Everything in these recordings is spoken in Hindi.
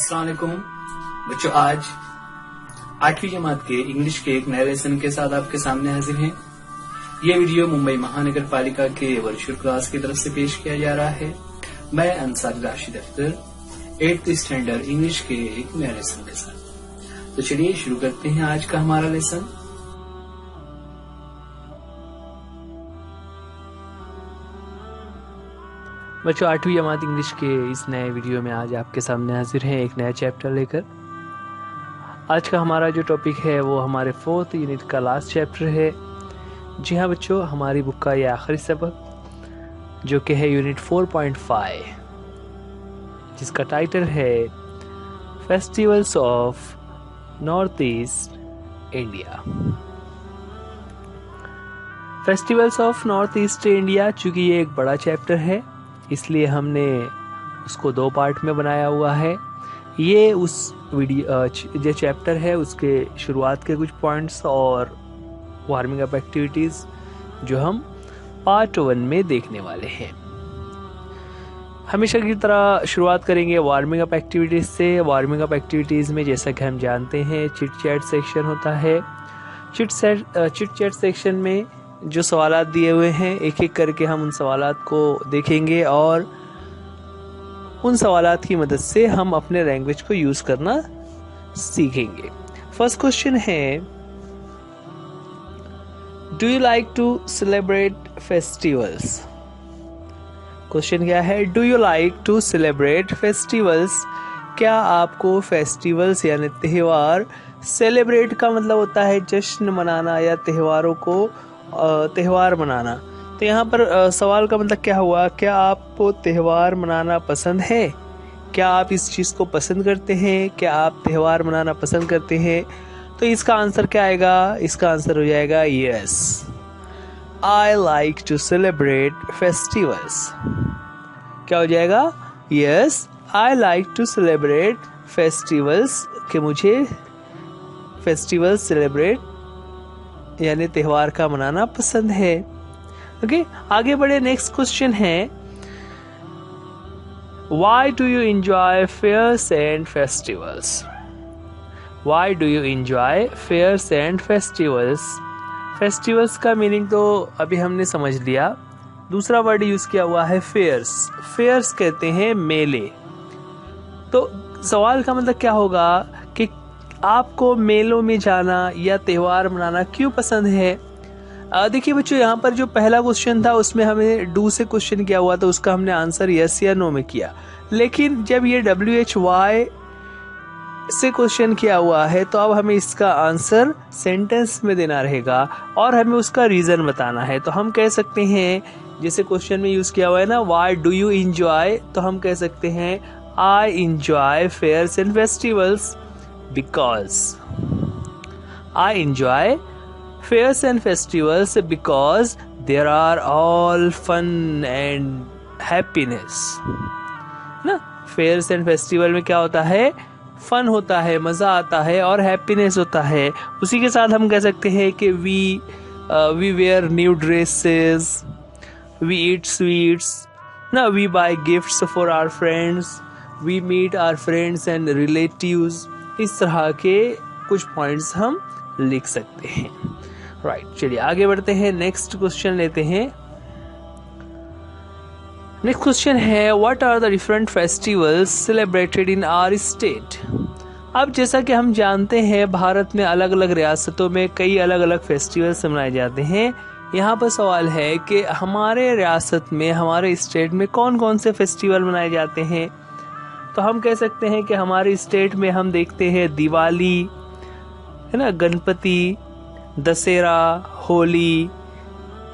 अस्सलाम वालेकुम बच्चों, आज 8वीं जमात के इंग्लिश के एक नए लेसन के साथ आपके सामने हाजिर हैं। यह वीडियो मुंबई महानगर पालिका के वर्चुअल क्लास की तरफ से पेश किया जा रहा है। मैं Ansar Rashid Akhtar 8th standard English के एक नए लेसन के साथ। तो चलिए शुरू करते हैं आज का हमारा लेसन। बच्चों, 8वीं जमात इंग्लिश के इस नए वीडियो में आज आपके सामने हाजिर हैं एक नया चैप्टर लेकर। आज का हमारा जो टॉपिक है वो हमारे 4th यूनिट का लास्ट चैप्टर है। जी हाँ बच्चों, हमारी बुक का ये आखिरी सबक जो कि है यूनिट 4.5, जिसका टाइटल है festivals of north east India. Festivals of north east India, चूंकि ये एक बड़ा चैप्टर है इसलिए हमने उसको 2 पार्ट में बनाया हुआ है। ये उस वीडियो जो चैप्टर है उसके शुरुआत के कुछ पॉइंट्स और वार्मिंग अप एक्टिविटीज़ जो हम पार्ट 1 में देखने वाले हैं। हमेशा की तरह शुरुआत करेंगे वार्मिंग अप एक्टिविटीज़ से। वार्मिंग अप एक्टिविटीज़ में जैसा कि हम जानते हैं चिट चैट सेक्शन होता है। चिट चैट सेक्शन में जो सवालात दिए हुए हैं एक एक करके हम उन सवालात को देखेंगे और उन सवालात की मदद से हम अपने लैंग्वेज को यूज करना सीखेंगे। फर्स्ट क्वेश्चन है, do you like to celebrate festivals? Question क्या है, do you like to celebrate festivals? क्या आपको फेस्टिवल्स यानी त्यौहार, सेलिब्रेट का मतलब होता है जश्न मनाना या त्योहारों को त्यौहार मनाना। तो यहाँ पर सवाल का मतलब क्या हुआ, क्या आपको त्यौहार मनाना पसंद है? क्या आप इस चीज़ को पसंद करते हैं? क्या आप त्यौहार मनाना पसंद करते हैं? तो इसका आंसर क्या आएगा? इसका आंसर हो जाएगा yes, I like to celebrate festivals. क्या हो जाएगा? Yes, I like to celebrate festivals, कि मुझे फेस्टिवल्स सेलिब्रेट यानी त्यौहार का मनाना पसंद है। ओके, आगे बढ़े। नेक्स्ट क्वेश्चन है, Why do you enjoy fairs and festivals? Why do you enjoy fairs and festivals? Festivals का मीनिंग तो अभी हमने समझ लिया। दूसरा वर्ड यूज किया हुआ है फेयर्स। फेयर्स कहते हैं मेले। तो सवाल का मतलब क्या होगा कि आपको मेलों में जाना या त्यौहार मनाना क्यों पसंद है? देखिए बच्चों, यहाँ पर जो पहला क्वेश्चन था उसमें हमें डू से क्वेश्चन किया हुआ, तो उसका हमने आंसर यस या नो में किया। लेकिन जब ये WHY से क्वेश्चन किया हुआ है तो अब हमें इसका आंसर सेंटेंस में देना रहेगा और हमें उसका रीजन बताना है। तो हम कह सकते हैं, जैसे क्वेश्चन में यूज किया हुआ है ना, व्हाई डू यू एंजॉय, तो हम कह सकते हैं I enjoy fairs and festivals because I enjoy fairs and festivals because there are all fun and happiness। ना, fairs and festival में क्या होता है? फन होता है, मजा आता है और हैप्पीनेस होता है। उसी के साथ हम कह सकते हैं कि we wear new dresses, we eat sweets, ना, we buy gifts for our friends, we meet our friends and relatives। इस तरह के कुछ पॉइंट्स हम लिख सकते हैं। राइट, चलिए आगे बढ़ते हैं। नेक्स्ट क्वेश्चन लेते हैं। नेक्स्ट क्वेश्चन है, what are the different festivals celebrated in our state? अब जैसा कि हम जानते हैं भारत में अलग अलग रियासतों में कई अलग अलग फेस्टिवल्स मनाए जाते हैं। यहाँ पर सवाल है कि हमारे रियासत में, हमारे स्टेट में कौन कौन से फेस्टिवल मनाए जाते हैं? तो हम कह सकते हैं कि हमारे स्टेट में हम देखते हैं दिवाली, है ना, गणपति, दशहरा, होली,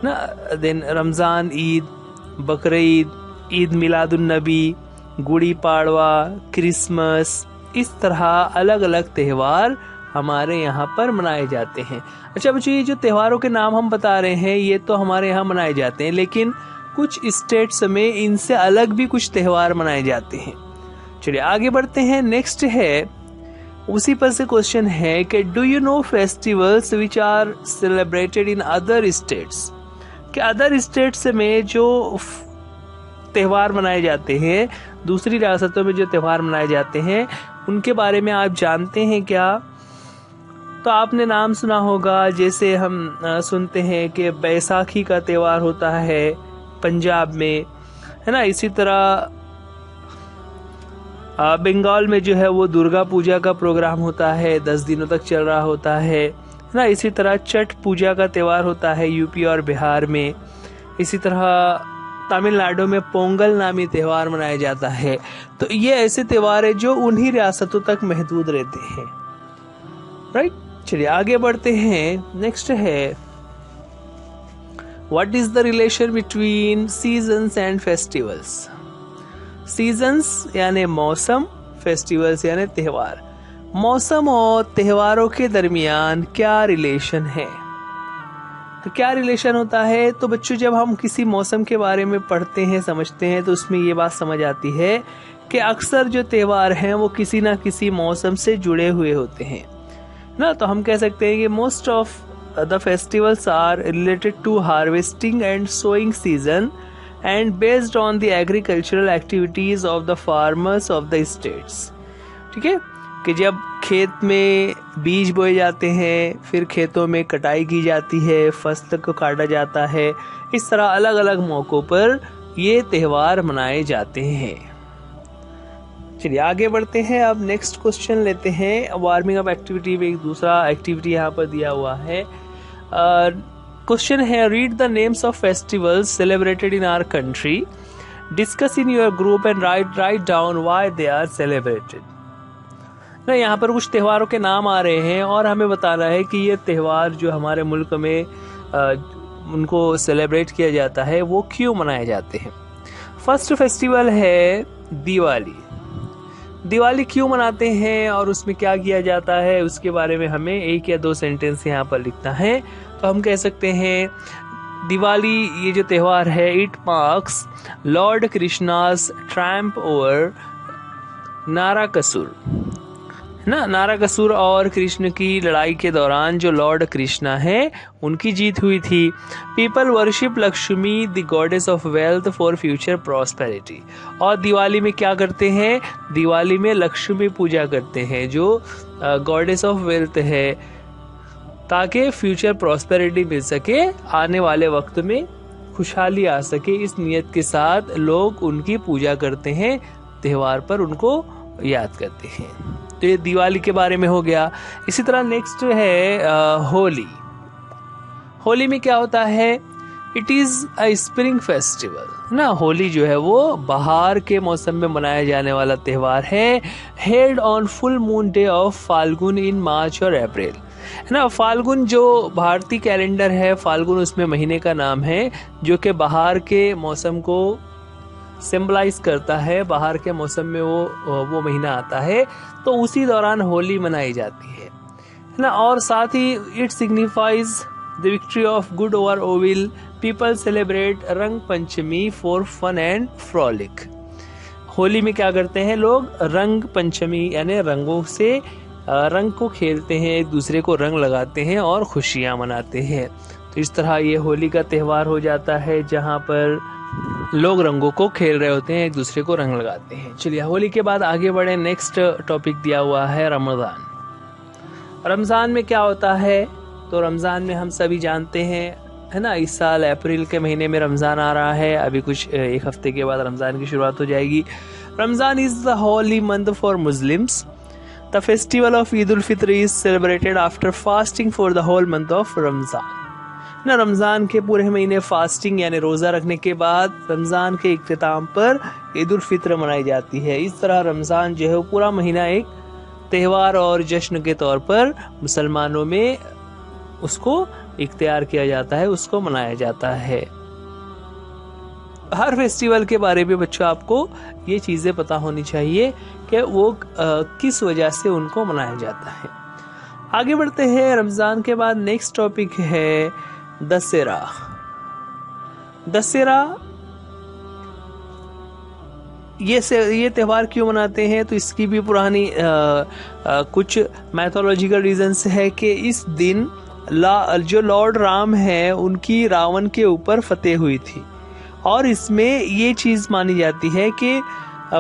ना, देन रमज़ान ईद, बकरीद, ईद मिलादुन्नबी, गुड़ी पाड़वा, क्रिसमस, इस तरह अलग अलग त्यौहार हमारे यहाँ पर मनाए जाते हैं। अच्छा बच्चों, ये जो त्योहारों के नाम हम बता रहे हैं ये तो हमारे यहाँ मनाए जाते हैं, लेकिन कुछ स्टेट्स में इनसे अलग भी कुछ त्यौहार मनाए जाते हैं। चलिए आगे बढ़ते हैं। नेक्स्ट है, उसी पर से क्वेश्चन है कि do you know festivals which are celebrated in other states? कि अदर स्टेट्स में जो त्यौहार मनाए जाते हैं, दूसरी रियासतों में जो त्यौहार मनाए जाते हैं उनके बारे में आप जानते हैं क्या? तो आपने नाम सुना होगा, जैसे हम सुनते हैं कि बैसाखी का त्यौहार होता है पंजाब में, है ना। इसी तरह बंगाल में जो है वो दुर्गा पूजा का प्रोग्राम होता है, 10 दिनों तक चल रहा होता है ना। इसी तरह छठ पूजा का त्यौहार होता है यूपी और बिहार में। इसी तरह तमिलनाडु में पोंगल नामी त्यौहार मनाया जाता है। तो ये ऐसे त्यौहार है जो उन्हीं रियासतों तक महदूद रहते हैं, राइट। चलिए आगे बढ़ते हैं। नेक्स्ट है, what is the relation between seasons and festivals? Seasons यानी मौसम, फेस्टिवल्स यानी त्यौहार। मौसम और त्योहारों के दरमियान क्या रिलेशन है? तो क्या रिलेशन होता है? तो बच्चों जब हम किसी मौसम के बारे में पढ़ते हैं, समझते हैं, तो उसमें ये बात समझ आती है कि अक्सर जो त्यौहार हैं वो किसी ना किसी मौसम से जुड़े हुए होते हैं ना। तो हम कह सकते हैं कि most of the festivals are related to harvesting and sowing season and based on the agricultural activities of the farmers of the states। ठीक है, कि जब खेत में बीज बोए जाते हैं, फिर खेतों में कटाई की जाती है, फसल को काटा जाता है, इस तरह अलग अलग मौकों पर ये त्यौहार मनाए जाते हैं। चलिए आगे बढ़ते हैं। अब नेक्स्ट क्वेश्चन लेते हैं। वार्मिंग अप एक्टिविटी में एक दूसरा एक्टिविटी यहाँ पर दिया हुआ है। क्वेश्चन है, read the names of festivals celebrated in our country, discuss in your group and write down why they are celebrated. ना यहाँ पर कुछ त्योहारों के नाम आ रहे हैं और हमें बताना है कि ये त्यौहार जो हमारे मुल्क में उनको सेलिब्रेट किया जाता है वो क्यों मनाए जाते हैं। फर्स्ट फेस्टिवल है दिवाली। दिवाली क्यों मनाते हैं और उसमें क्या किया जाता है, उसके बारे में हमें 1 या 2 सेंटेंस यहाँ पर लिखना है। तो हम कह सकते हैं दिवाली ये जो त्यौहार है, it marks lord Krishna's triumph over Narakasura ना। नाराकसुर और कृष्ण की लड़ाई के दौरान जो लॉर्ड कृष्णा है उनकी जीत हुई थी। People worship Lakshmi the goddess of wealth for future prosperity. और दिवाली में क्या करते हैं? दिवाली में लक्ष्मी पूजा करते हैं जो गॉडेस ऑफ वेल्थ है, ताकि फ्यूचर प्रॉस्पेरिटी मिल सके, आने वाले वक्त में खुशहाली आ सके। इस नियत के साथ लोग उनकी पूजा करते हैं, त्यौहार पर उनको याद करते हैं। तो ये दिवाली के बारे में हो गया। इसी तरह नेक्स्ट है होली। होली में क्या होता है? It is a spring festival ना। होली जो है वो बहार के मौसम में मनाया जाने वाला त्यौहार है। Held on full moon day of Phalgun in March और अप्रैल, है ना। फाल्गुन जो भारतीय कैलेंडर है, फाल्गुन उसमें महीने का नाम है जो कि बहार के मौसम को सिंबलाइज करता है। बाहर के मौसम में वो महीना आता है, तो उसी दौरान होली मनाई जाती है ना। और साथ ही it signifies the victory of good over evil. People celebrate Rang Panchami for fun and frolic. Holi में क्या करते हैं लोग? रंग पंचमी यानी रंगों से रंग को खेलते हैं, एक दूसरे को रंग लगाते हैं और खुशियां मनाते हैं। तो इस तरह ये होली का त्यौहार हो जाता है जहां पर लोग रंगों को खेल रहे होते हैं, एक दूसरे को रंग लगाते हैं। चलिए होली के बाद आगे बढ़े। नेक्स्ट टॉपिक दिया हुआ है रमजान। रमजान में क्या होता है? तो रमजान में हम सभी जानते हैं, है ना, इस साल अप्रैल के महीने में रमजान आ रहा है। अभी कुछ 1 हफ्ते के बाद रमजान की शुरुआत हो जाएगी। Ramzan is the holy month for Muslims. The festival of Eid ul Fitr is celebrated after fasting for the whole month of Ramzan ना। रमजान के पूरे महीने फास्टिंग यानी रोजा रखने के बाद रमजान के इख्तिताम पर ईद उल फित्र मनाई जाती है। इस तरह रमजान जो है पूरा महीना एक त्यौहार और जश्न के तौर पर मुसलमानों में उसको इख्तियार किया जाता है, उसको मनाया जाता है। हर फेस्टिवल के बारे में बच्चों आपको ये चीजें पता होनी चाहिए कि वो किस वजह से उनको मनाया जाता है। आगे बढ़ते हैं। रमजान के बाद नेक्स्ट टॉपिक है दशहरा। दशहरा ये त्यौहार क्यों मनाते हैं? तो इसकी भी पुरानी कुछ मैथोलॉजिकल रीजंस है कि इस दिन जो लॉर्ड राम है उनकी रावण के ऊपर फतेह हुई थी और इसमें ये चीज़ मानी जाती है कि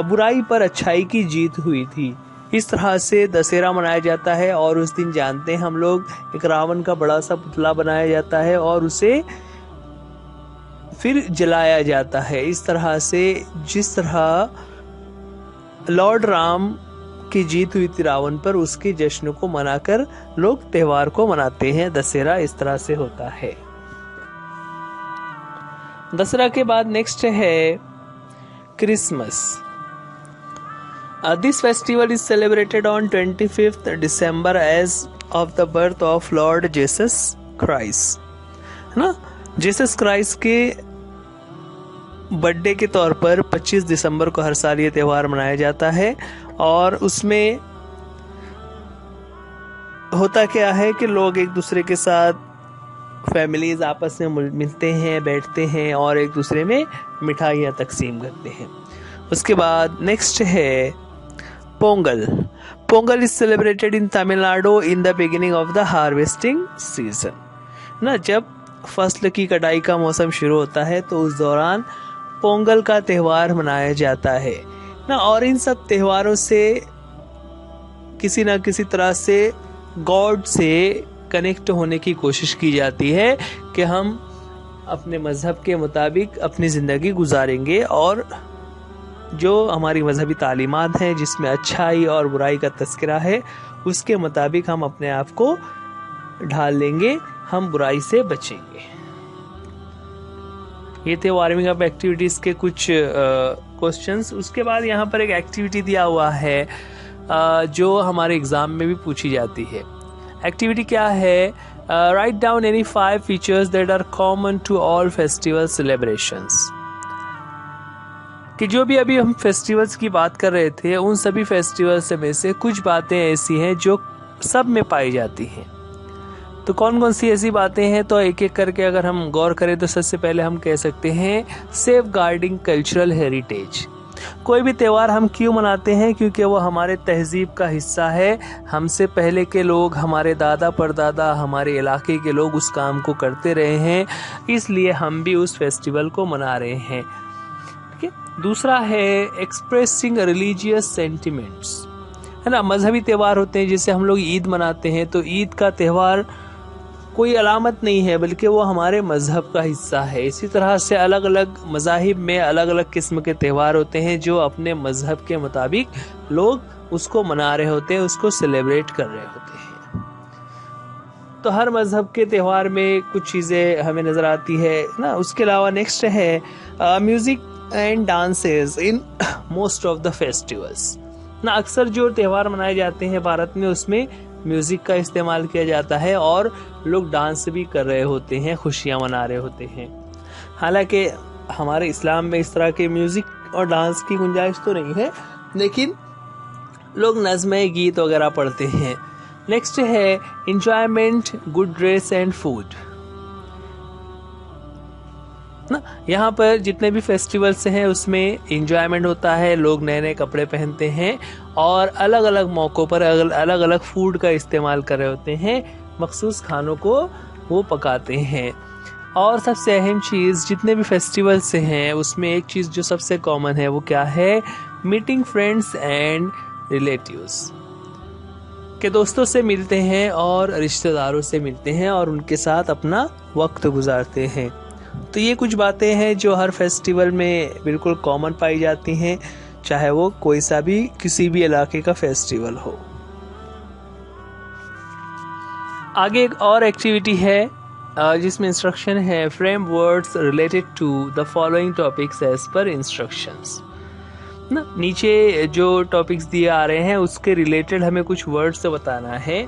बुराई पर अच्छाई की जीत हुई थी। इस तरह से दशहरा मनाया जाता है और उस दिन जानते हैं हम लोग एक रावण का बड़ा सा पुतला बनाया जाता है और उसे फिर जलाया जाता है। इस तरह से जिस तरह लॉर्ड राम की जीत हुई थी रावण पर, उसके जश्न को मनाकर लोग त्योहार को मनाते हैं। दशहरा इस तरह से होता है। दशहरा के बाद नेक्स्ट है Christmas. This festival is celebrated on 25th December as of the birth of Lord Jesus Christ, है ना। जीसस क्राइस्ट के बर्थडे के तौर पर 25 दिसंबर को हर साल ये त्यौहार मनाया जाता है। और उसमें होता क्या है कि लोग एक दूसरे के साथ फैमिलीज आपस में मिलते हैं, बैठते हैं और एक दूसरे में मिठाइयाँ तकसीम करते हैं। उसके बाद नेक्स्ट है Pongal. Pongal is celebrated in Tamil Nadu in the beginning of the harvesting season ना। जब फसल की कटाई का मौसम शुरू होता है तो उस दौरान पोंगल का त्यौहार मनाया जाता है ना। और इन सब त्योहारों से किसी ना किसी तरह से गॉड से कनेक्ट होने की कोशिश की जाती है कि हम अपने मजहब के मुताबिक अपनी ज़िंदगी गुजारेंगे और जो हमारी मजहबी तालीमात हैं जिसमें अच्छाई और बुराई का तस्करा है उसके मुताबिक हम अपने आप को ढाल लेंगे, हम बुराई से बचेंगे। ये थे वार्मिंग अप एक्टिविटीज़ के कुछ क्वेश्चंस। उसके बाद यहाँ पर एक एक्टिविटी दिया हुआ है जो हमारे एग्ज़ाम में भी पूछी जाती है। एक्टिविटी क्या है? Write down any 5 features that are common to all festival celebrations. कि जो भी अभी हम फेस्टिवल्स की बात कर रहे थे उन सभी फेस्टिवल्स में से कुछ बातें ऐसी हैं जो सब में पाई जाती हैं। तो कौन कौन सी ऐसी बातें हैं, तो एक एक करके अगर हम गौर करें तो सबसे पहले हम कह सकते हैं सेफ गार्डिंग कल्चरल हेरिटेज। कोई भी त्यौहार हम क्यों मनाते हैं? क्योंकि वो हमारे तहजीब का हिस्सा है। हमसे पहले के लोग, हमारे दादा परदादा, हमारे इलाके के लोग उस काम को करते रहे हैं, इसलिए हम भी उस फेस्टिवल को मना रहे हैं। दूसरा है एक्सप्रेसिंग रिलीजियस सेंटिमेंट्स, है ना। मजहबी त्यौहार होते हैं, जैसे हम लोग ईद मनाते हैं तो ईद का त्यौहार कोई अलामत नहीं है बल्कि वो हमारे मजहब का हिस्सा है। इसी तरह से अलग अलग मज़ाहिब में अलग अलग किस्म के त्यौहार होते हैं जो अपने मजहब के मुताबिक लोग उसको मना रहे होते हैं, उसको सेलिब्रेट कर रहे होते हैं। तो हर मजहब के त्यौहार में कुछ चीज़ें हमें नज़र आती है ना। उसके अलावा नेक्स्ट है music and dances in most of the festivals ना। अक्सर जो त्यौहार मनाए जाते हैं भारत में उसमें म्यूज़िक का इस्तेमाल किया जाता है और लोग डांस भी कर रहे होते हैं, खुशियाँ मना रहे होते हैं। हालांकि हमारे इस्लाम में इस तरह के म्यूज़िक और डांस की गुंजाइश तो नहीं है, लेकिन लोग नज़्में, गीत वगैरह पढ़ते हैं। नेक्स्ट है enjoyment, good dress and food ना। यहाँ पर जितने भी फेस्टिवल्स हैं उसमें इंजॉयमेंट होता है, लोग नए नए कपड़े पहनते हैं और अलग अलग मौक़ों पर अलग अलग फूड का इस्तेमाल कर रहे होते हैं, मखसूस खानों को वो पकाते हैं। और सबसे अहम चीज़ जितने भी फेस्टिवल्स हैं उसमें एक चीज़ जो सबसे कॉमन है वो क्या है? Meeting friends and relatives. के दोस्तों से मिलते हैं और रिश्तेदारों से मिलते हैं और उनके साथ अपना वक्त गुजारते हैं। तो ये कुछ बातें हैं जो हर फेस्टिवल में बिल्कुल कॉमन पाई जाती हैं, चाहे वो कोई सा भी किसी भी इलाके का फेस्टिवल हो। आगे एक और एक्टिविटी है जिसमें इंस्ट्रक्शन है frame words related to the following topics as पर इंस्ट्रक्शंस ना। नीचे जो टॉपिक्स दिए आ रहे हैं उसके रिलेटेड हमें कुछ वर्ड्स बताना है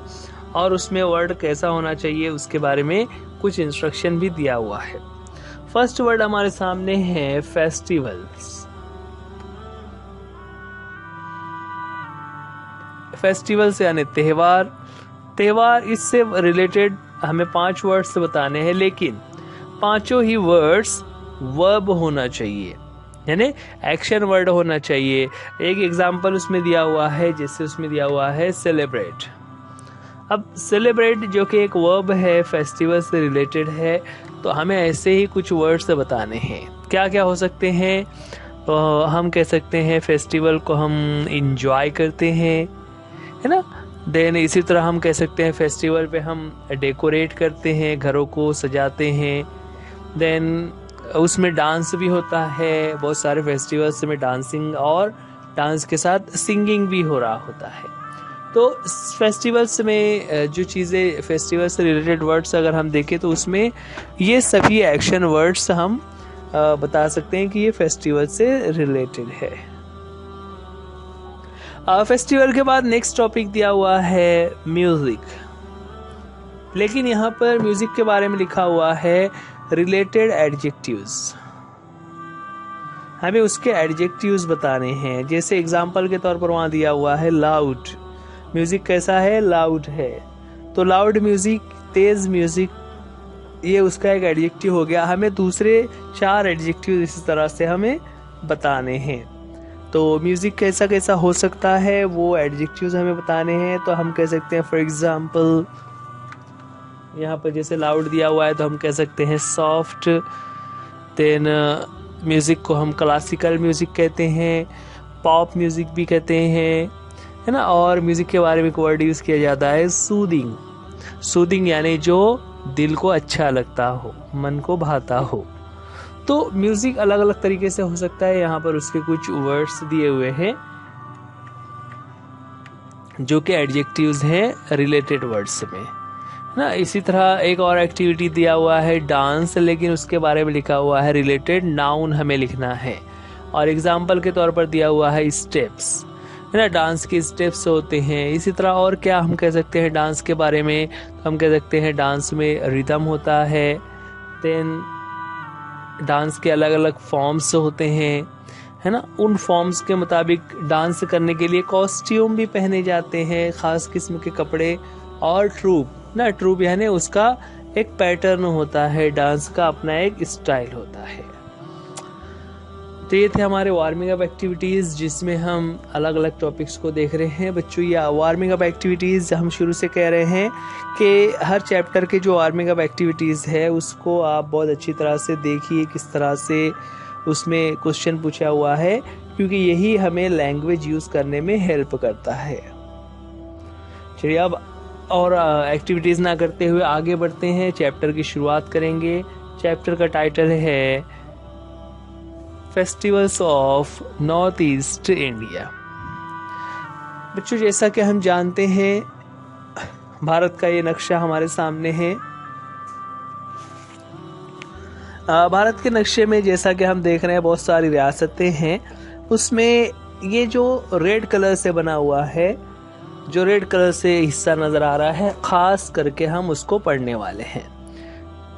और उसमें वर्ड कैसा होना चाहिए उसके बारे में कुछ इंस्ट्रक्शन भी दिया हुआ है। फर्स्ट वर्ड हमारे सामने है फेस्टिवल्स। फेस्टिवल्स यानी त्यौहार। त्यौहार, इससे रिलेटेड हमें 5 वर्ड्स बताने हैं, लेकिन पांचों ही वर्ड्स वर्ब होना चाहिए, यानी एक्शन वर्ड होना चाहिए। एक एग्जाम्पल उसमें दिया हुआ है, जैसे उसमें दिया हुआ है सेलिब्रेट। अब सेलिब्रेट जो कि एक वर्ब है, फेस्टिवल से रिलेटेड है, तो हमें ऐसे ही कुछ वर्ड्स बताने हैं। क्या क्या हो सकते हैं? हम कह सकते हैं फेस्टिवल को हम इंजॉय करते हैं, है ना। देन इसी तरह हम कह सकते हैं फेस्टिवल पे हम डेकोरेट करते हैं, घरों को सजाते हैं। देन उसमें डांस भी होता है, बहुत सारे फेस्टिवल्स में डांसिंग और डांस के साथ सिंगिंग भी हो रहा होता है। तो फेस्टिवल्स में जो चीज़ें फेस्टिवल से रिलेटेड वर्ड्स अगर हम देखें तो उसमें ये सभी एक्शन वर्ड्स हम बता सकते हैं कि ये फेस्टिवल से रिलेटेड है। फेस्टिवल के बाद नेक्स्ट टॉपिक दिया हुआ है म्यूजिक, लेकिन यहाँ पर म्यूजिक के बारे में लिखा हुआ है रिलेटेड एडजेक्टिव्स। हमें उसके एडजेक्टिव्स बताने हैं। जैसे एग्जांपल के तौर पर वहां दिया हुआ है लाउड, म्यूजिक कैसा है? लाउड है। तो लाउड म्यूजिक, तेज म्यूजिक, ये उसका एक एडजेक्टिव हो गया। हमें दूसरे 4 एडजेक्टिव इसी तरह से हमें बताने हैं। तो म्यूजिक कैसा कैसा हो सकता है वो एडजेक्टिव्स हमें बताने हैं। तो हम कह सकते हैं फॉर एग्जांपल यहाँ पर जैसे लाउड दिया हुआ है तो हम कह सकते हैं सॉफ्ट। देन म्यूजिक को हम क्लासिकल म्यूजिक कहते हैं, पॉप म्यूजिक भी कहते हैं, है ना। और म्यूजिक के बारे में एक वर्ड यूज किया जाता है सूदिंग। सूदिंग यानी जो दिल को अच्छा लगता हो, मन को भाता हो। तो म्यूजिक अलग अलग तरीके से हो सकता है। यहाँ पर उसके कुछ वर्ड्स दिए हुए हैं जो कि एडजेक्टिव्स हैं रिलेटेड वर्ड्स में, ना। इसी तरह एक और एक्टिविटी दिया हुआ है डांस, लेकिन उसके बारे में लिखा हुआ है रिलेटेड नाउन हमें लिखना है। और एग्जाम्पल के तौर पर दिया हुआ है स्टेप्स, है ना। डांस के स्टेप्स होते हैं। इसी तरह और क्या हम कह सकते हैं डांस के बारे में? तो हम कह सकते हैं डांस में रिदम होता है। देन डांस के अलग अलग फॉर्म्स होते हैं, है ना। उन फॉर्म्स के मुताबिक डांस करने के लिए कॉस्ट्यूम भी पहने जाते हैं, खास किस्म के कपड़े। और ट्रूप ना, ट्रूप यानी उसका एक पैटर्न होता है, डांस का अपना एक स्टाइल होता है। तो ये थे हमारे वार्मिंग अप एक्टिविटीज जिसमें हम अलग अलग टॉपिक्स को देख रहे हैं। बच्चों ये वार्मिंग अप एक्टिविटीज हम शुरू से कह रहे हैं कि हर चैप्टर के जो वार्मिंग अप एक्टिविटीज है उसको आप बहुत अच्छी तरह से देखिए, किस तरह से उसमें क्वेश्चन पूछा हुआ है, क्योंकि यही हमें लैंग्वेज यूज करने में हेल्प करता है। चलिए अब और एक्टिविटीज ना करते हुए आगे बढ़ते हैं, चैप्टर की शुरुआत करेंगे। चैप्टर का टाइटल है festivals of north east India. बच्चों जैसा कि हम जानते हैं भारत का ये नक्शा हमारे सामने है। भारत के नक्शे में जैसा कि हम देख रहे हैं बहुत सारी रियासतें हैं। उसमें ये जो रेड कलर से बना हुआ है, जो रेड कलर से हिस्सा नजर आ रहा है, खास करके हम उसको पढ़ने वाले हैं।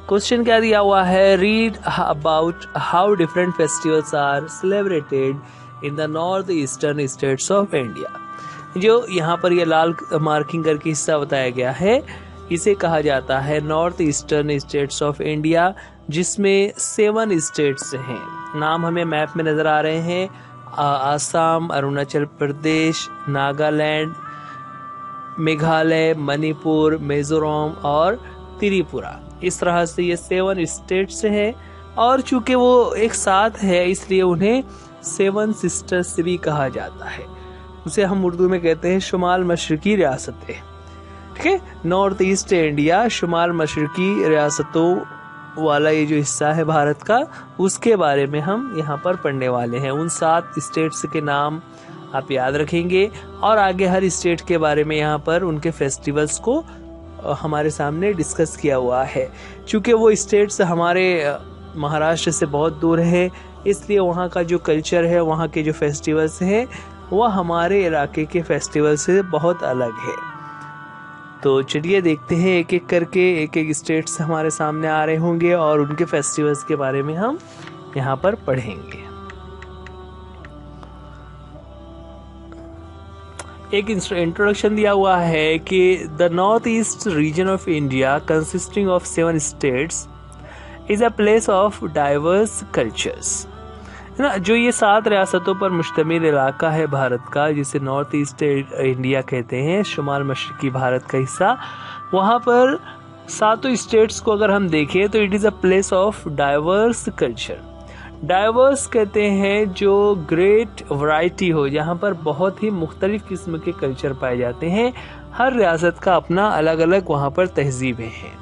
क्वेश्चन क्या दिया हुआ है? Read about how different festivals are celebrated in the north eastern states of India. जो यहाँ पर ये लाल मार्किंग करके हिस्सा बताया गया है, इसे कहा जाता है north eastern states of India, जिसमें 7 स्टेट्स हैं। नाम हमें मैप में नजर आ रहे हैं, आसाम, अरुणाचल प्रदेश, नागालैंड, मेघालय, मणिपुर, मिजोरम और त्रिपुरा। इस तरह से ये 7 स्टेट्स हैं। और चूंकि वो एक साथ है इसलिए उन्हें 7 सिस्टर्स भी कहा जाता है। उसे हम उर्दू में कहते हैं शुमाल मशरकी रियासतें। ठीक है, नॉर्थ ईस्ट इंडिया शुमाल मशरकी रियासतों वाला ये जो हिस्सा है भारत का, उसके बारे में हम यहाँ पर पढ़ने वाले हैं। उन 7 स्टेट्स के नाम आप याद रखेंगे और आगे हर स्टेट के बारे में यहाँ पर उनके फेस्टिवल्स को हमारे सामने डिस्कस किया हुआ है। चूंकि वो स्टेट्स हमारे महाराष्ट्र से बहुत दूर है, इसलिए वहाँ का जो कल्चर है, वहाँ के जो फेस्टिवल्स हैं, वह हमारे इलाके के फेस्टिवल से बहुत अलग है। तो चलिए देखते हैं एक एक करके, एक एक स्टेट्स हमारे सामने आ रहे होंगे और उनके फेस्टिवल्स के बारे में हम यहाँ पर पढ़ेंगे। एक इंट्रोडक्शन दिया हुआ है कि the north east region of India consisting of 7 states is a place of diverse cultures. है ना। जो ये 7 रियासतों पर मुश्तमिल इलाका है भारत का, जिसे नॉर्थ ईस्ट इंडिया कहते हैं, शुमाल मशरकी भारत का हिस्सा, वहाँ पर 7 स्टेट्स को अगर हम देखें तो it is a place of diverse culture. Diverse कहते हैं जो ग्रेट वैरायटी हो, जहाँ पर बहुत ही मुख्तलिफ किस्म के कल्चर पाए जाते हैं। हर रियासत का अपना अलग अलग वहाँ पर तहजीबें हैं।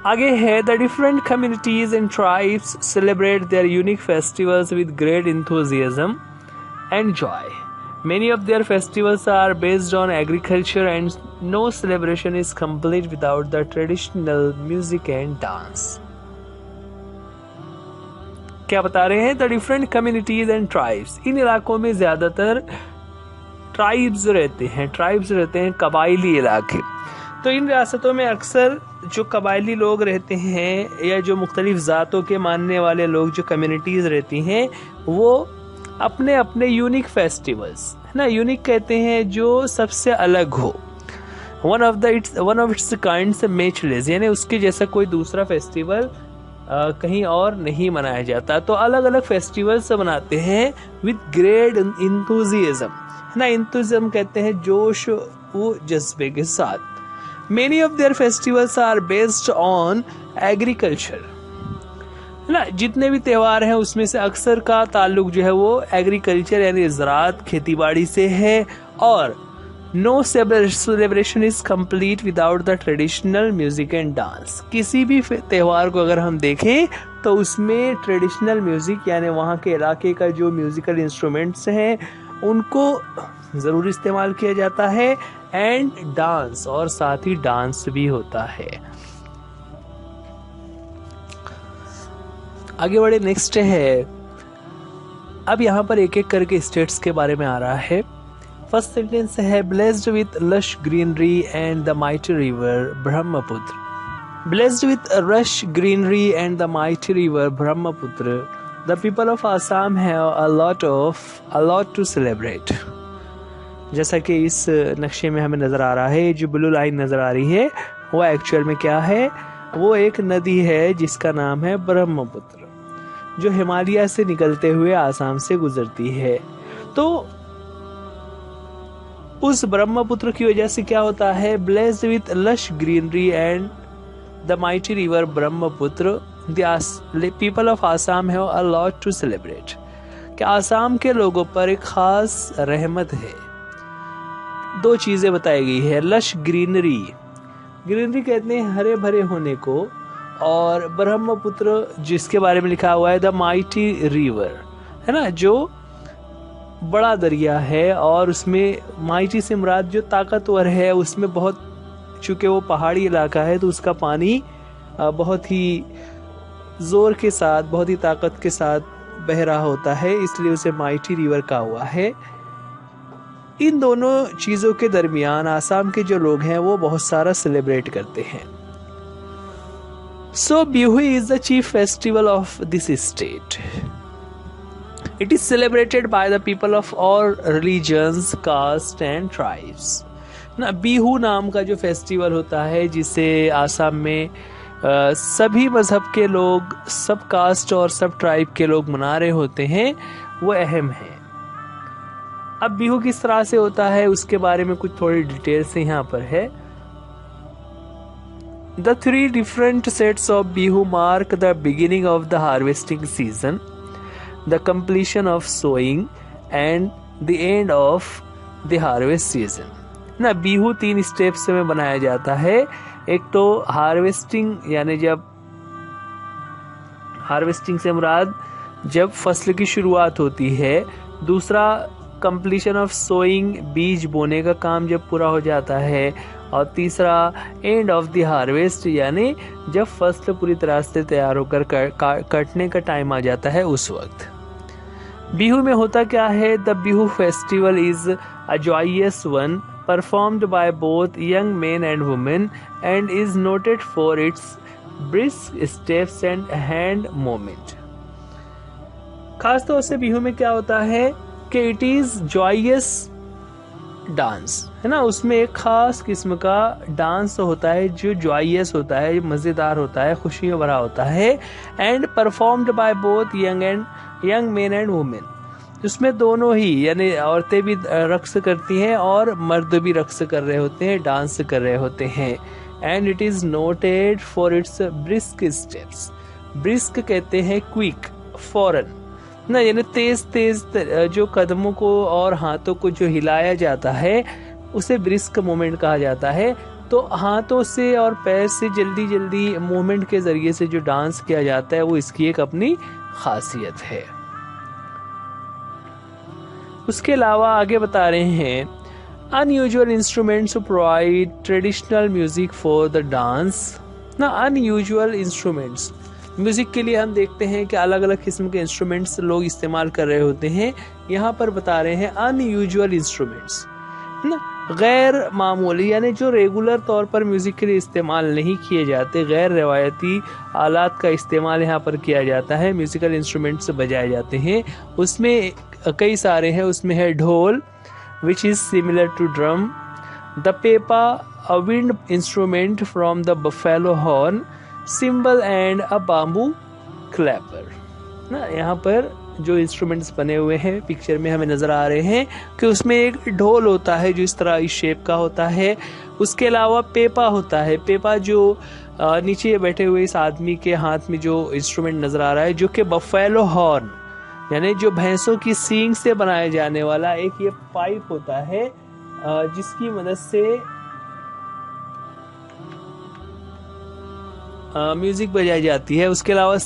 आगे है, the different communities and tribes celebrate their unique festivals with great enthusiasm and joy. Many of their festivals are based on agriculture and no celebration is complete without the traditional music and dance. क्या बता रहे हैं? The different communities and tribes, इन इलाकों में ज्यादातर ट्राइब्स रहते हैं, कबायली इलाके। तो इन रियासतों में अक्सर जो कबायली लोग रहते हैं या जो मुख्तलिफ ज़ातों के मानने वाले लोग, जो कम्युनिटीज़ रहती हैं, वो अपने अपने यूनिक फेस्टिवल्स, है ना, यूनिक कहते हैं जो सबसे अलग हो। One of its kinds matchless, यानी उसके जैसा कोई दूसरा फेस्टिवल कहीं और नहीं मनाया जाता। तो अलग अलग फेस्टिवल्स बनाते हैं विद ग्रेट इंथुजियाज्म, है ना। इंथुजियाज्म कहते हैं जोश वो जज्बे के साथ। Many of their festivals are based on agriculture, है ना। जितने भी त्योहार हैं उसमें से अक्सर का ताल्लुक जो है वो एग्रीकल्चर यानी ज़राअत, खेती बाड़ी से है। और no celebration is complete without the traditional music and dance. किसी भी त्योहार को अगर हम देखें तो उसमें ट्रेडिशनल म्यूजिक यानी वहाँ के इलाके का जो म्यूजिकल इंस्ट्रूमेंट्स हैं उनको ज़रूर इस्तेमाल किया जाता है, एंड डांस, और साथ ही डांस भी होता है। आगे बढ़े, नेक्स्ट है, अब यहाँ पर एक एक करके स्टेट्स के बारे में आ रहा है। फर्स्ट सेंटेंस है, blessed with lush greenery and the mighty river Brahmaputra. Blessed with rush greenery and the mighty river Brahmaputra, the people of Assam have a lot to celebrate. जैसा कि इस नक्शे में हमें नज़र आ रहा है, जो ब्लू लाइन नज़र आ रही है वो एक्चुअल में क्या है, वो एक नदी है जिसका नाम है ब्रह्मपुत्र, जो हिमालय से निकलते हुए आसाम से गुजरती है। तो उस ब्रह्मपुत्र की वजह से क्या होता है, blessed with lush greenery and the mighty river Brahmaputra, the people of Assam have a lot to celebrate. कि आसाम के लोगों पर एक खास रहमत है। 2 चीजें बताई गई है, लश ग्रीनरी, ग्रीनरी कहते हैं हरे भरे होने को, और ब्रह्मपुत्र जिसके बारे में लिखा हुआ है द माइटी रिवर, है ना, जो बड़ा दरिया है, और उसमें माइटी से मुराद जो ताकतवर है, उसमें बहुत, चूंकि वो पहाड़ी इलाका है तो उसका पानी बहुत ही जोर के साथ, बहुत ही ताकत के साथ बह रहा होता है, इसलिए उसे माइटी रिवर कहा हुआ है। इन दोनों चीजों के दरमियान आसाम के जो लोग हैं वो बहुत सारा सेलिब्रेट करते हैं। So Bihu is the chief festival of this state. It is celebrated by the people of all religions, caste and tribes. ना, बिहू नाम का जो फेस्टिवल होता है जिसे आसाम में सभी मजहब के लोग, सब कास्ट और सब ट्राइब के लोग मना रहे होते हैं, वो अहम है। अब बिहू किस तरह से होता है उसके बारे में कुछ थोड़ी डिटेल से यहाँ पर है। The 3 different sets of bihu mark the beginning of the harvesting season, the completion of sowing and the end of the harvest season. ना, बिहू 3 स्टेप्स में बनाया जाता है। एक तो हार्वेस्टिंग, यानी जब हार्वेस्टिंग से मुराद जब फसल की शुरुआत होती है। दूसरा कंप्लीशन ऑफ सोइंग, बीज बोने का काम जब पूरा हो जाता है। और तीसरा एंड ऑफ द हार्वेस्ट, यानी जब फसल पूरी तरह से तैयार होकर कटने का टाइम आ जाता है उस वक्त। बिहू में होता क्या है, the Bihu festival is a joyous one performed by both young men and women and is noted for its brisk steps and hand movement. खासतौर से बिहू में क्या होता है कि इट इज जॉयस डांस, है ना, उसमें एक खास किस्म का डांस होता है जो जॉयस होता है, मज़ेदार होता है, खुशियों भरा होता है। And performed by both young men and women, उसमें दोनों ही यानी औरतें भी रक्स करती हैं और मर्द भी रक्स कर रहे होते हैं, डांस कर रहे होते हैं। And it is noted for its brisk steps, brisk कहते हैं क्विक, फौरन ना, यानी तेज तेज जो कदमों को और हाथों को जो हिलाया जाता है उसे ब्रिस्क मूवमेंट कहा जाता है। तो हाथों से और पैर से जल्दी जल्दी मूवमेंट के जरिए से जो डांस किया जाता है वो इसकी एक अपनी खासियत है। उसके अलावा आगे बता रहे हैं unusual instruments provide traditional music for the dance ना। अनयूजुअल इंस्ट्रूमेंट्स, म्यूजिक के लिए हम देखते हैं कि अलग अलग किस्म के इंस्ट्रूमेंट्स लोग इस्तेमाल कर रहे होते हैं। यहाँ पर बता रहे हैं अनयूजुअल इंस्ट्रूमेंट्स ना, गैर मामूली, यानी जो रेगुलर तौर पर म्यूजिक के लिए इस्तेमाल नहीं किए जाते, गैर रवायती आलात का इस्तेमाल यहाँ पर किया जाता है, म्यूजिकल इंस्ट्रूमेंट्स बजाए जाते हैं। उसमें कई सारे हैं, उसमें है dhol which is similar to drum, the pepa a wind instrument from the buffalo horn, cymbal and a bamboo clapper ना। यहाँ पर जो इंस्ट्रूमेंट्स बने हुए हैं पिक्चर में हमें नजर आ रहे हैं कि उसमें एक ढोल होता है जो इस तरह इस शेप का होता है। उसके अलावा पेपा होता है, पेपा जो नीचे बैठे हुए इस आदमी के हाथ में जो इंस्ट्रूमेंट नजर आ रहा है जो कि बफेलो हॉर्न यानी जो भैंसों की सींग से बनाया जाने वाला एक ये पाइप होता है जिसकी मदद से म्यूजिक बजाई जाती है। उसके अलावा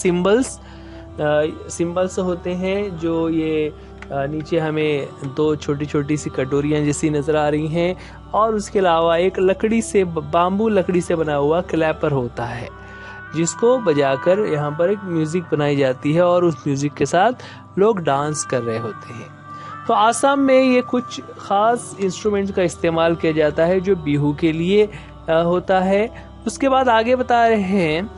सिंबल्स होते हैं जो ये नीचे हमें दो छोटी छोटी सी कटोरियां जैसी नजर आ रही हैं, और उसके अलावा एक लकड़ी से, बाम्बू लकड़ी से बना हुआ क्लैपर होता है जिसको बजाकर यहाँ पर एक म्यूजिक बनाई जाती है और उस म्यूजिक के साथ लोग डांस कर रहे होते हैं। तो आसाम में ये कुछ खास इंस्ट्रूमेंट का इस्तेमाल किया जाता है जो बिहू के लिए होता है। उसके बाद आगे बता रहे हैं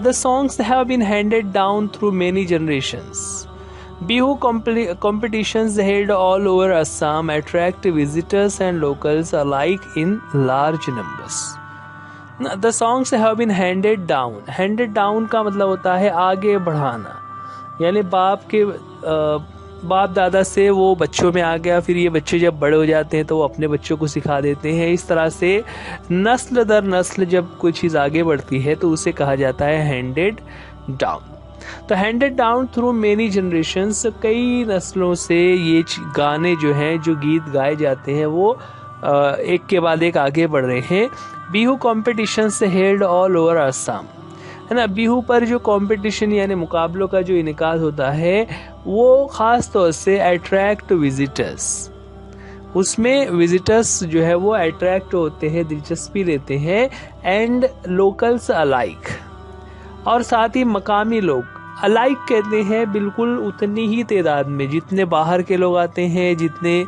the songs have been handed down through many generations, Bihu competitions held all over Assam attract visitors and locals alike in large numbers. The songs have been handed down. Handed down का मतलब होता है आगे बढ़ाना, यानी बाप दादा से वो बच्चों में आ गया, फिर ये बच्चे जब बड़े हो जाते हैं तो वो अपने बच्चों को सिखा देते हैं। इस तरह से नस्ल दर नस्ल जब कोई चीज़ आगे बढ़ती है तो उसे कहा जाता है हैंडेड डाउन। तो handed down through many generations, कई नस्लों से ये गाने जो हैं, जो गीत गाए जाते हैं वो एक के बाद एक आगे बढ़ रहे हैं। बिहू कॉम्पिटिशन से हेल्ड ऑल ओवर असम, है ना। बिहू पर जो कंपटीशन यानी मुकाबलों का जो इनेकाद होता है वो ख़ास तौर से अट्रैक्ट विजिटर्स, उसमें विजिटर्स जो है वो अट्रैक्ट होते हैं, दिलचस्पी लेते हैं, एंड लोकल्स अलाइक, और साथ ही मकामी लोग अलाइक कहते हैं बिल्कुल उतनी ही तादाद में, जितने बाहर के लोग आते हैं, जितने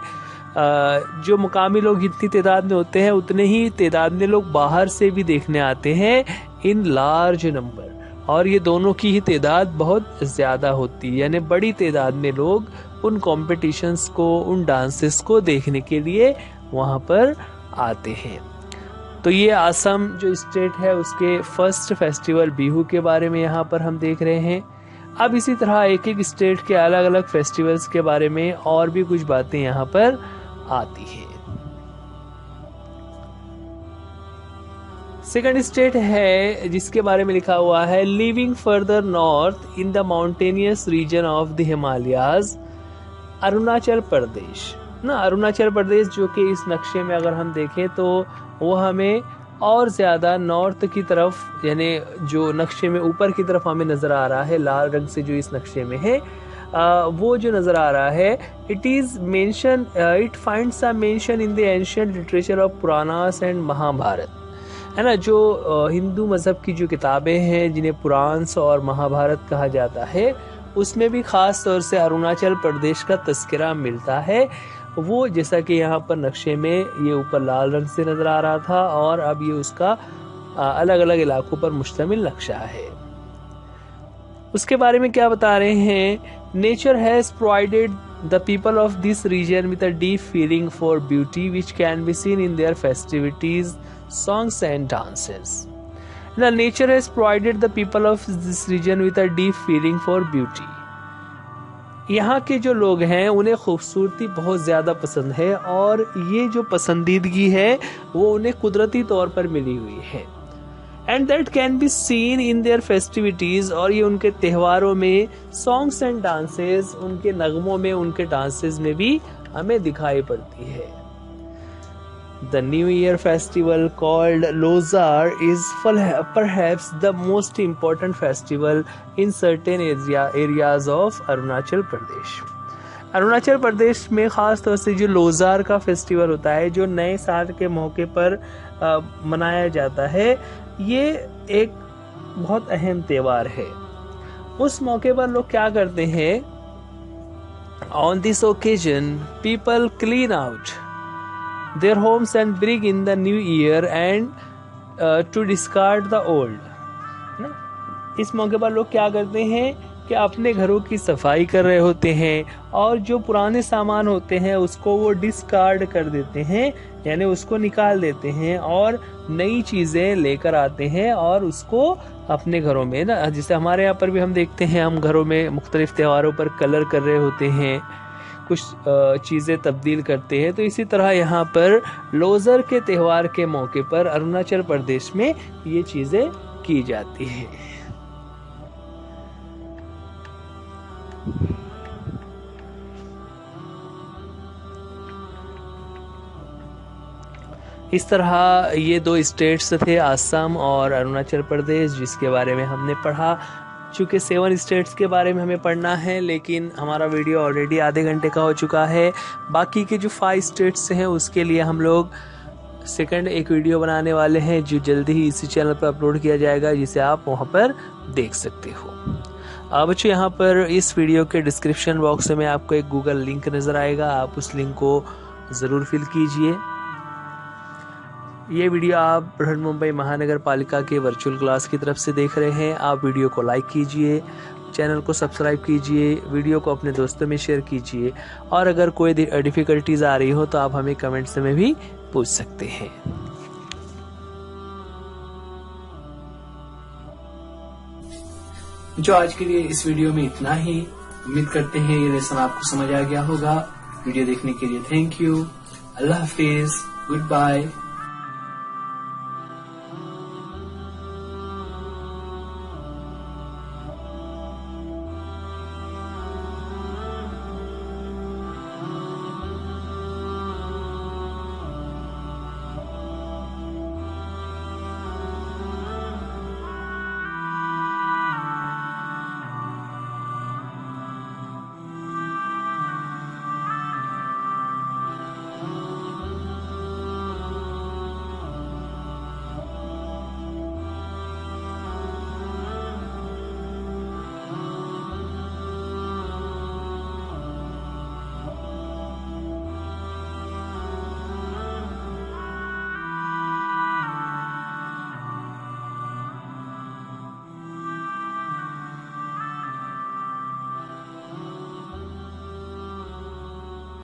जो मुकामी लोग जितनी तादाद में होते हैं उतने ही तादाद में लोग बाहर से भी देखने आते हैं, इन लार्ज नंबर, और ये दोनों की ही तादाद बहुत ज़्यादा होती है, यानी बड़ी तादाद में लोग उन कॉम्पिटिशन्स को, उन डांसेस को देखने के लिए वहाँ पर आते हैं। तो ये असम जो स्टेट है उसके फर्स्ट फेस्टिवल बिहू के बारे में यहाँ पर हम देख रहे हैं। अब इसी तरह एक एक स्टेट के अलग अलग फेस्टिवल्स के बारे में और भी कुछ बातें यहाँ पर आती है। सेकंड स्टेट है जिसके बारे में लिखा हुआ है living further north in the mountainous region of the Himalayas, Arunachal Pradesh ना। अरुणाचल प्रदेश जो कि इस नक्शे में अगर हम देखें तो वो हमें और ज़्यादा नॉर्थ की तरफ, यानी जो नक्शे में ऊपर की तरफ हमें नज़र आ रहा है लाल रंग से जो इस नक्शे में है वो जो नज़र आ रहा है, it is mention, it finds a mention in the ancient literature of Puranas and Mahabharata, है ना। जो हिंदू मज़हब की जो किताबें हैं जिन्हें पुराण और महाभारत कहा जाता है उसमें भी ख़ास तौर से अरुणाचल प्रदेश का तस्करा मिलता है। वो जैसा कि यहाँ पर नक्शे में ये ऊपर लाल रंग से नज़र आ रहा था और अब ये उसका अलग अलग इलाकों पर मुश्तमिल नक्शा है। उसके बारे में क्या बता रहे हैं, nature has provided the people of this region with a deep feeling for beauty which can be seen in their festivities, songs and dances. The nature has provided the people of this region with a deep feeling for beauty. यहाँ के जो लोग हैं उन्हें खूबसूरती बहुत ज़्यादा पसंद है और ये जो पसंदीदगी है वो उन्हें कुदरती तौर पर मिली हुई है। And that can be seen in their festivities, और ये उनके त्योहारों में, सॉन्ग्स एंड डांसेस, उनके नगमों में, उनके डांसेस में भी हमें दिखाई पड़ती है। The new year festival called Losar is perhaps the most important festival in certain areas of Arunachal Pradesh. Arunachal Pradesh में खास तौर से जो लोजार का फेस्टिवल होता है, जो नए साल के मौके पर मनाया जाता है, ये एक बहुत अहम त्योहार है। उस मौके पर लोग क्या करते हैं? On this occasion people clean out their homes and bring in the new year and to discard the old. इस मौके पर लोग क्या करते हैं कि अपने घरों की सफाई कर रहे होते हैं और जो पुराने सामान होते हैं उसको वो डिस्कार्ड कर देते हैं, यानी उसको निकाल देते हैं और नई चीज़ें लेकर आते हैं और उसको अपने घरों में ना, जैसे हमारे यहाँ पर भी हम देखते हैं, हम घरों में मुख्तलिफ त्योहारों पर कलर कर रहे होते हैं, कुछ चीज़ें तब्दील करते हैं। तो इसी तरह यहाँ पर लोजर के त्यौहार के मौके पर अरुणाचल प्रदेश में ये चीज़ें की जाती हैं। इस तरह ये दो स्टेट्स थे, आसाम और अरुणाचल प्रदेश, जिसके बारे में हमने पढ़ा। चूँकि 7 स्टेट्स के बारे में हमें पढ़ना है, लेकिन हमारा वीडियो ऑलरेडी आधे घंटे का हो चुका है। बाकी के जो 5 स्टेट्स हैं उसके लिए हम लोग सेकंड एक वीडियो बनाने वाले हैं, जो जल्दी ही इसी चैनल पर अपलोड किया जाएगा, जिसे आप वहाँ पर देख सकते हो। अब बच्चों, यहाँ पर इस वीडियो के डिस्क्रिप्शन बॉक्स में आपको एक गूगल लिंक नज़र आएगा, आप उस लिंक को ज़रूर फिल कीजिए। ये वीडियो आप बृहन्मुंबई महानगर पालिका के वर्चुअल क्लास की तरफ से देख रहे हैं। आप वीडियो को लाइक कीजिए, चैनल को सब्सक्राइब कीजिए, वीडियो को अपने दोस्तों में शेयर कीजिए, और अगर कोई डिफ़िकल्टीज आ रही हो तो आप हमें कमेंट्स में भी पूछ सकते हैं। जो आज के लिए इस वीडियो में इतना ही। उम्मीद करते हैं ये लेसन आपको समझ आ गया होगा। वीडियो देखने के लिए थैंक यू। अल्लाह हाफिज, गुड बाय।